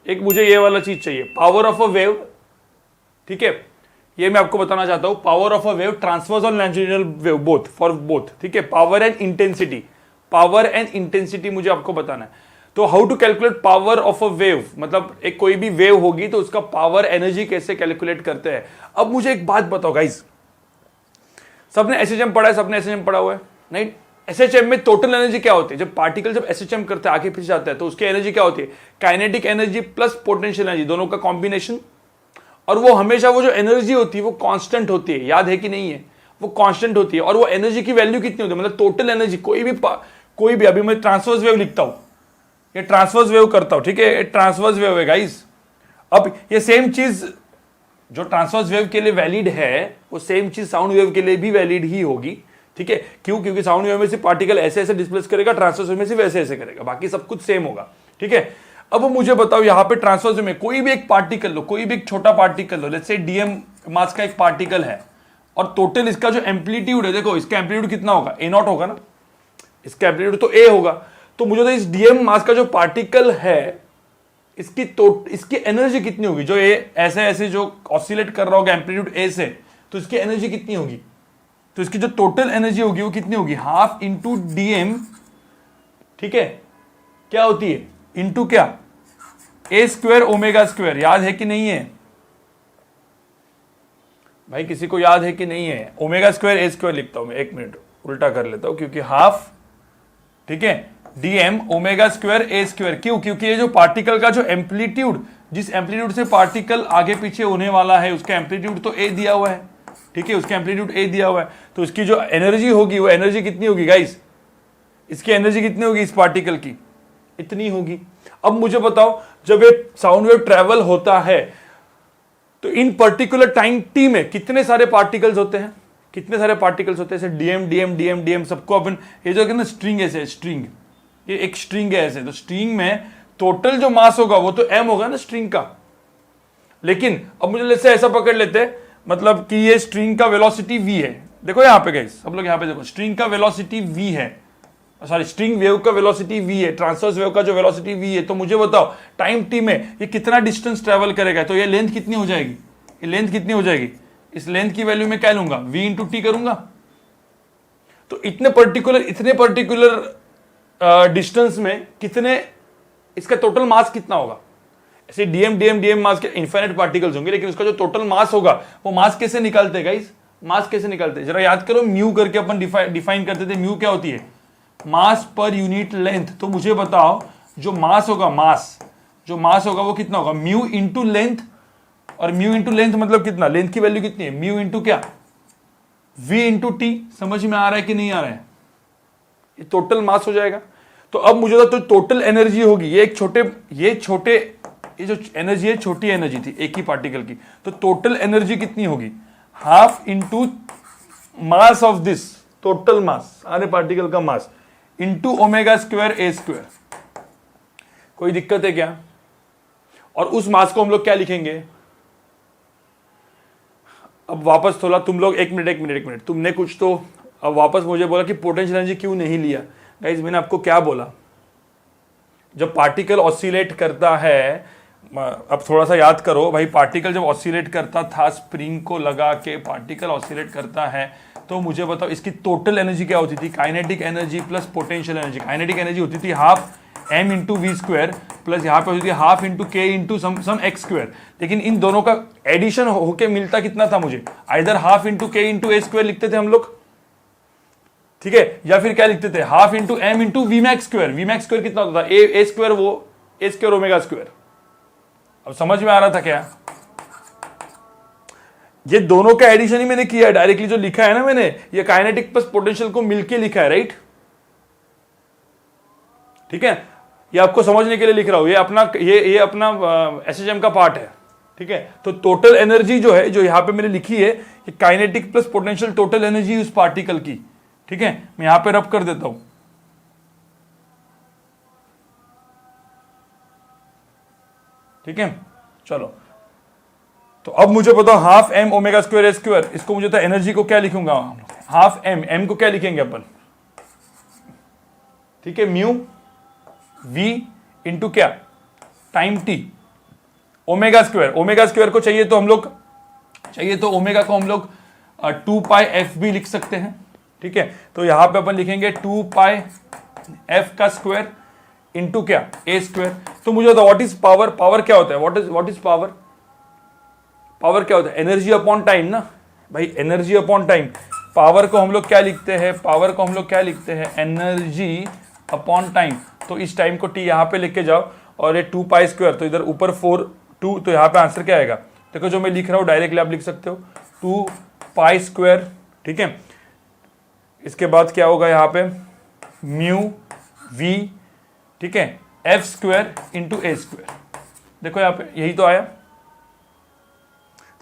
एक मुझे ये वाला चीज चाहिए, पावर ऑफ अ वेव, ठीक है, ये मैं आपको बताना चाहता हूं, power of a wave, transverse और longitudinal wave, both, for both, ठीक है, power and intensity, power and intensity मुझे आपको बताना है। तो how to calculate power of a wave, मतलब एक कोई भी वेव होगी तो उसका पावर एनर्जी कैसे कैलकुलेट करते हैं। अब मुझे एक बात बताओ गाइस, सबने एसएचएम पढ़ा है, सबने एसएचएम पढ़ा हुआ है, नहीं? एसएचएम में टोटल एनर्जी क्या होती है? जब पार्टिकल जब एसएचएम करते हैं, आगे पीछे जाता है, तो उसकी एनर्जी क्या होती है? Kinetic energy plus potential energy, दोनों का कॉम्बिनेशन। और वो हमेशा वो जो एनर्जी होती है वो कांस्टेंट होती है, याद है कि नहीं है? वो कांस्टेंट होती है। और वो एनर्जी की वैल्यू कितनी होती है, मतलब टोटल एनर्जी, कोई भी अभी मैं ट्रांसवर्स वेव लिखता हूं, ये ट्रांसवर्स वेव करता हूं, ठीक है, ये ट्रांसवर्स वेव है गाइस। अब ये सेम चीज जो ट्रांसवर्स वेव के लिए वैलिड है, वो सेम चीज साउंड वेव के लिए भी वैलिड ही होगी, ठीक है। क्यों? क्योंकि साउंड वेव में से पार्टिकल ऐसे ऐसे डिस्प्लेस करेगा, ट्रांसवर्स वेव में से वैसे ऐसे करेगा, बाकी सब कुछ सेम होगा, ठीक है। अब मुझे बताओ, यहां पे ट्रांसवर्स वेव में कोई भी एक पार्टिकल लो, कोई भी एक छोटा पार्टिकल लो, लेट्स से डीएम मास का एक पार्टिकल है, और टोटल इसका जो एम्पलीट्यूड है, देखो इसका एम्पलीट्यूड कितना होगा? ए नॉट होगा ना, इसका एम्पलीट्यूड तो ए होगा। तो मुझे तो इस डीएम मास का जो पार्टिकल है, इसकी एनर्जी कितनी होगी? जो ये ऐसे ऐसे जो ऑसिलेट कर रहा होगा एम्पलीट्यूड ए से, तो इसकी एनर्जी कितनी होगी? तो इसकी जो टोटल एनर्जी होगी वो कितनी होगी? हाफ इंटू डीएम, ठीक है, क्या होती है? इंटू क्या? ए स्क्वायर ओमेगा स्क्वायर। याद है कि नहीं है भाई? किसी को याद है कि नहीं है? ओमेगा स्क्वायर ए स्क्वायर लिखता हूं मैं, एक मिनट उल्टा कर लेता हूं, क्योंकि हाफ, ठीक है, डीएम ओमेगा स्क्वायर ए स्क्वायर। क्यों? क्योंकि ये जो पार्टिकल का जो एम्पलीट्यूड, जिस एम्पलीट्यूड से पार्टिकल आगे पीछे होने वाला है, उसका एम्पलीट्यूड तो ए दिया हुआ है, ठीक है, उसका एम्पलीट्यूड ए दिया हुआ है। तो इसकी जो एनर्जी होगी, वो एनर्जी कितनी होगी गाइस? इसकी एनर्जी कितनी होगी इस पार्टिकल की? इतनी होगी। अब मुझे बताओ, जब ये साउंड वेव ट्रेवल होता है तो इन पर्टिकुलर टाइम टी में कितने सारे पार्टिकल्स होते हैं? कितने सारे पार्टिकल्स होते हैं? ऐसे डीएम डीएम डीएम डीएम सबको अपन, ये जो है ना स्ट्रिंग, ऐसे स्ट्रिंग, ये एक स्ट्रिंग है ऐसे, तो स्ट्रिंग में टोटल जो मास होगा वो तो एम होगा ना स्ट्रिंग का। लेकिन अब मुझे जैसे ऐसा पकड़ लेते हैं, मतलब कि ये स्ट्रिंग का वेलोसिटी v है। देखो यहां पे गाइस, सब लोग यहां पे देखो, स्ट्रिंग का वेलोसिटी v है, सॉरी स्ट्रिंग वेव का वेलोसिटी v है, ट्रांसवर्स वेव का जो वेलोसिटी v है। तो मुझे बताओ टाइम t में ये कितना डिस्टेंस ट्रेवल करेगा? तो ये लेंथ कितनी हो जाएगी? ये लेंथ कितनी हो जाएगी? इस लेंथ की वैल्यू में क्या लूंगा? v इंटू टी करूंगा। तो इतने पर्टिकुलर डिस्टेंस में कितने, इसका टोटल मास कितना होगा? ऐसे डीएम डीएम डीएम मास के इनफाइनाइट पार्टिकल्स होंगे, लेकिन उसका जो टोटल मास होगा, वो मास कैसे निकालते हैं गाइस? मास कैसे निकालते हैं? जरा याद करो, म्यू करके अपन डिफाइन करते थे। म्यू क्या होती है? मास पर यूनिट लेंथ। तो मुझे बताओ, जो मास होगा, जो मास होगा वो कितना होगा? Mu into length. और म्यू इंटू लेंथ मतलब कितना? लेंथ की वैल्यू कितनी है? म्यू इंटू क्या? v into T. समझ में आ रहा है कि नहीं आ रहा है? ये टोटल मास हो जाएगा। तो अब मुझे तो टोटल एनर्जी होगी, ये जो एनर्जी है, छोटी एनर्जी थी एक ही पार्टिकल की, तो टोटल एनर्जी कितनी होगी? Half into mass of this, total mass, सारे पार्टिकल का मास, इंटू ओमेगा स्क्वायर ए स्क्वायर। कोई दिक्कत है क्या? और उस मास को हम लोग क्या लिखेंगे? अब वापस थोड़ा तुम लोग एक मिनट, तुमने कुछ तो अब वापस मुझे बोला कि पोटेंशियल एनर्जी क्यों नहीं लिया। गाइस मैंने आपको क्या बोला? जब पार्टिकल ऑसिलेट करता है, अब थोड़ा सा याद करो भाई, पार्टिकल जब ऑसिलेट करता था, स्प्रिंग को लगा के पार्टिकल ऑसिलेट करता है, तो मुझे बताओ इसकी टोटल एनर्जी क्या होती थी? Kinetic energy plus potential energy. Kinetic energy होती थी half m into v square, plus यहाँ पे होती थी हाफ इंटू के इंटू सम एक्स स्क्वायर। लेकिन इन दोनों का एडिशन होके मिलता कितना था मुझे? Either half into k into ए स्क्वायर लिखते थे हम लोग, ठीक है, या फिर क्या लिखते थे? Half into m into v max square. V max square कितना होता था? ए स्क्वायर, वो ए स्क्वायर ओमेगा स्क्वायर। अब समझ में आ रहा था क्या? ये दोनों का एडिशन ही मैंने किया है डायरेक्टली, जो लिखा है ना मैंने, ये काइनेटिक प्लस पोटेंशियल को मिलके लिखा है, राइट? ठीक है, ये आपको समझने के लिए लिख रहा हूं, ये अपना एसएचएम का पार्ट है, ठीक है। तो टोटल एनर्जी जो है, जो यहां पे मैंने लिखी है, ये kinetic plus potential total energy उस पार्टिकल की, ठीक है। मैं यहां पे रब कर देता हूं, ठीक है। चलो, तो अब मुझे बताओ, हाफ एम ओमेगा स्क्वायर ए स्क्वायर, इसको मुझे तो एनर्जी को क्या लिखूंगा? हाफ एम को क्या लिखेंगे अपन? ठीक है, म्यू वी इंटू क्या? टाइम टी, ओमेगा स्क्वायर को चाहिए तो ओमेगा को हम लोग 2 पाई एफ भी लिख सकते हैं, ठीक है। तो यहां पे अपन लिखेंगे 2 पाई एफ का स्क्वायर इंटू क्या, ए स्क्वायर। तो मुझे बता व्हाट इज पावर, पावर क्या होता है, व्हाट इज पावर, पावर क्या होता है, एनर्जी अपॉन टाइम ना भाई, एनर्जी अपॉन टाइम। पावर को हम लोग क्या लिखते हैं, एनर्जी अपॉन टाइम। तो इस टाइम को टी यहां पे लेके जाओ और ये 2 पाई स्क्वायर, तो इधर ऊपर 4 2, तो यहां पे आंसर क्या आएगा, देखो जो मैं लिख रहा हूं डायरेक्टली आप लिख सकते हो 2 पाई स्क्वायर, ठीक है। इसके बाद क्या होगा यहाँ पे म्यू वी, ठीक है, एफ स्क्वायर इंटू ए स्क्वायर। देखो यहाँ पे यही तो आया,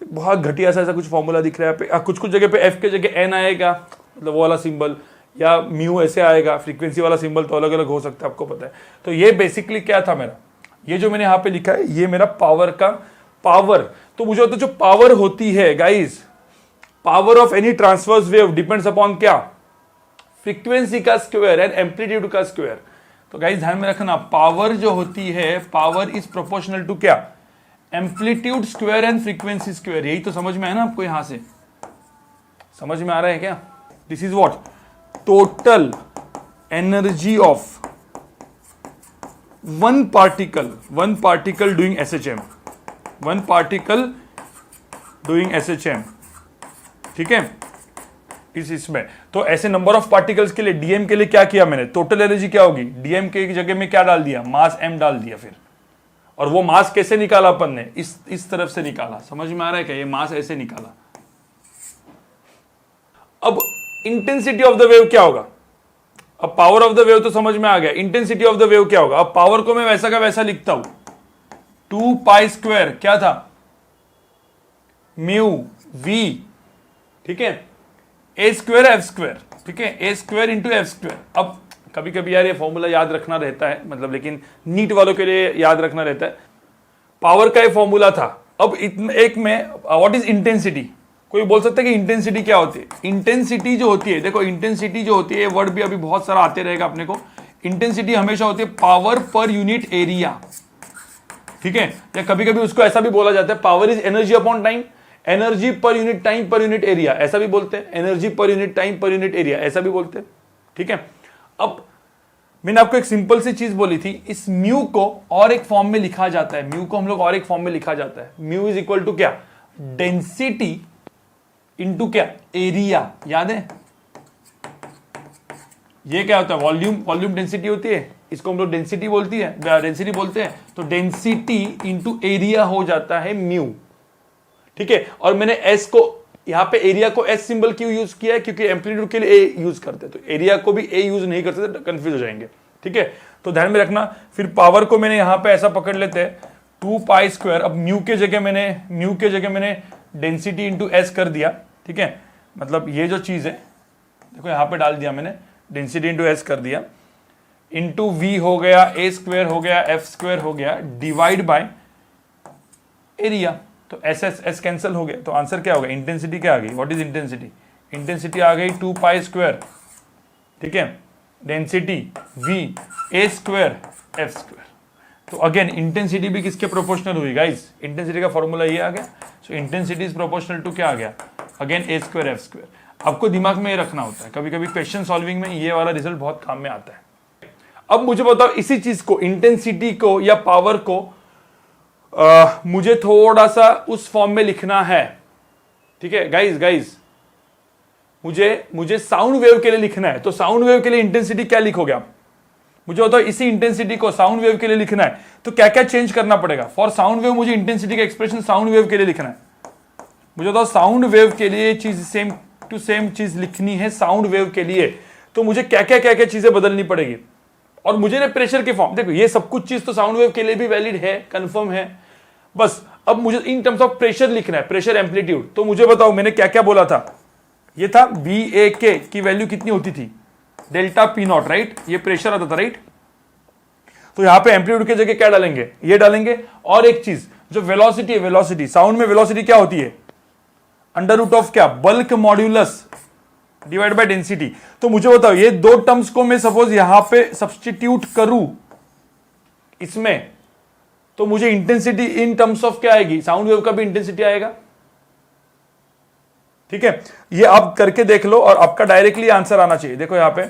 बहुत घटिया सा ऐसा कुछ फॉर्मूला दिख रहा है यहाँ पे। कुछ जगह पे एफ के जगह एन आएगा, मतलब वो वाला सिंबल, या म्यू ऐसे आएगा, फ्रीक्वेंसी वाला सिंबल तो अलग अलग हो सकता है, आपको पता है। तो ये बेसिकली क्या था मेरा, ये जो मैंने यहाँ पे लिखा है ये मेरा पावर का पावर। तो मुझे होता है जो पावर होती है guys, power of any transverse wave depends upon क्या, फ्रीक्वेंसी का स्क्वायर एंड एम्पलीट्यूड का स्क्वायर। तो गाइस ध्यान में रखना, पावर जो होती है, पावर इज प्रोपोर्शनल टू क्या, amplitude square and frequency square. यही तो समझ में है ना आपको, यहां से समझ में आ रहा है क्या, this is what, total energy of one particle doing SHM, one particle doing SHM, ठीक है। इसमें तो ऐसे नंबर ऑफ पार्टिकल्स के लिए, डीएम के लिए क्या किया मैंने, टोटल एनर्जी क्या होगी, डीएम के जगह में क्या डाल दिया, मास एम डाल दिया फिर। और वो मास कैसे निकाला अपन ने, इस तरफ से निकाला, समझ में आ रहा है क्या, ये मास ऐसे निकाला। अब इंटेंसिटी ऑफ द वेव क्या होगा, अब पावर ऑफ द वेव तो समझ में आ गया, इंटेंसिटी ऑफ द वेव क्या होगा। अब पावर को मैं वैसा का वैसा लिखता हूं, 2 पाई स्क्वायर क्या था, म्यू वी, ठीक है, ए स्क्वायर एफ स्क्वायर, ठीक है, ए स्क्वायर इंटू एफ स्क्वायर। अब कभी कभी यार ये फॉर्मूला याद रखना रहता है, मतलब लेकिन नीट वालों के लिए याद रखना रहता है। पावर का ये फॉर्मूला था। अब एक में व्हाट इज इंटेंसिटी, कोई बोल सकता है कि इंटेंसिटी क्या होती है। इंटेंसिटी जो होती है, देखो इंटेंसिटी जो होती है, वर्ड भी अभी बहुत सारा आते रहेगा अपने को। इंटेंसिटी हमेशा होती है पावर पर यूनिट एरिया, ठीक है, या कभी कभी उसको ऐसा भी बोला जाता है, power is energy upon time, energy per unit time per unit area, ऐसा भी बोलते हैं, energy per unit time per unit area, ऐसा भी बोलते हैं, ठीक है। अब मैंने आपको एक सिंपल सी चीज बोली थी, इस म्यू को और एक फॉर्म में लिखा जाता है, म्यू को हम लोग और एक फॉर्म में लिखा जाता है, म्यू इज इक्वल टू क्या, डेंसिटी इंटू क्या, एरिया, याद है। ये क्या होता है, वॉल्यूम डेंसिटी होती है, इसको हम लोग डेंसिटी बोलते हैं, तो डेंसिटी इंटू एरिया हो जाता है म्यू, ठीक है। और मैंने एस को यहां पे, एरिया को एस सिंबल क्यों यूज किया है, क्योंकि एम्पलीट्यूड के लिए ए यूज करते हैं, तो एरिया को भी ए यूज नहीं कर सकते, कंफ्यूज हो जाएंगे, ठीक है। तो ध्यान में रखना। फिर पावर को मैंने यहां पे ऐसा पकड़ लेते हैं 2 पाई स्क्वायर, अब म्यू के जगह मैंने डेंसिटी इंटू एस कर दिया, ठीक है। मतलब ये जो चीज है देखो यहां पे डाल दिया मैंने, डेंसिटी इंटू एस कर दिया, इंटू वी हो गया, ए स्क्वायर हो गया, एफ स्क्वायर हो गया, डिवाइड बाय एरिया। तो एस कैंसिल हो गया, तो आंसर क्या होगा, इंटेंसिटी क्या आ गई, व्हाट इज इंटेंसिटी, इंटेंसिटी आ गई 2 पाई स्क्वायर, ठीक है, density v, a square f square. तो अगेन इंटेंसिटी भी किसके प्रोपोर्शनल हुई गाइस, इंटेंसिटी का फॉर्मूला ये आ गया। So intensity is proportional to क्या आ गया, again a square f square. आपको दिमाग में ये रखना होता है, कभी कभी क्वेश्चन सॉल्विंग में ये वाला रिजल्ट बहुत काम में आता है। अब मुझे बताओ इसी चीज को, इंटेंसिटी को या पावर को मुझे थोड़ा सा उस फॉर्म में लिखना है, ठीक है गाइस, मुझे साउंड वेव के लिए लिखना है। तो साउंड वेव के लिए इंटेंसिटी क्या लिखोगे आप, मुझे बताओ इसी इंटेंसिटी को साउंड वेव के लिए लिखना है तो क्या क्या चेंज करना पड़ेगा। फॉर साउंड वेव मुझे इंटेंसिटी का एक्सप्रेशन साउंड वेव के लिए लिखना है, मुझे बताओ साउंड वेव के लिए चीज सेम टू सेम चीज लिखनी है साउंड वेव के लिए, तो मुझे क्या क्या चीजें बदलनी पड़ेगी। और मुझे ना प्रेशर के फॉर्म, देखो ये सब कुछ चीज तो साउंड वेव के लिए भी वैलिड है, कंफर्म है, बस अब मुझे इन टर्म्स ऑफ प्रेशर लिखना है, प्रेशर एम्पलीट्यूड। तो मुझे बताओ मैंने क्या क्या बोला था, ये था बी ए के की वैल्यू कितनी होती थी, डेल्टा पी नॉट, राइट, ये प्रेशर आता था, राइट। तो यहां पे एम्पलीट्यूड की जगह क्या डालेंगे, ये डालेंगे। और एक चीज जो वेलोसिटी है, वेलोसिटी साउंड में वेलोसिटी क्या होती है, अंडर रूट ऑफ क्या, bulk modulus divide by density. तो मुझे बताओ ये दो टर्म्स को मैं सपोज यहां पे सब्स्टिट्यूट करूं इसमें, तो मुझे इंटेंसिटी इन टर्म्स ऑफ क्या आएगी, साउंड वेव का भी इंटेंसिटी आएगा। ठीक है, ये आप करके देख लो और आपका डायरेक्टली आंसर आना चाहिए। देखो यहां पे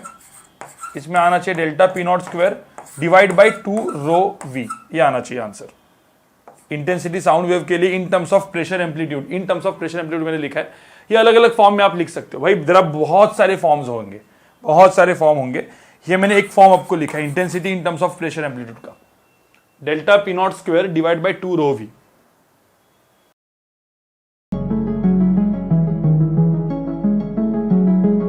इसमें आना चाहिए delta p not square divide by 2 rho v, ये आना चाहिए आंसर। इंटेंसिटी साउंड वेव के लिए in terms of pressure amplitude, in terms of pressure amplitude मैंने लिखा है। ये अलग अलग फॉर्म में आप लिख सकते हो भाई, जरा बहुत सारे फॉर्म्स होंगे, बहुत सारे फॉर्म होंगे। ये मैंने एक फॉर्म आपको लिखा है intensity in terms of pressure amplitude का, delta p not square divide by 2 rho we.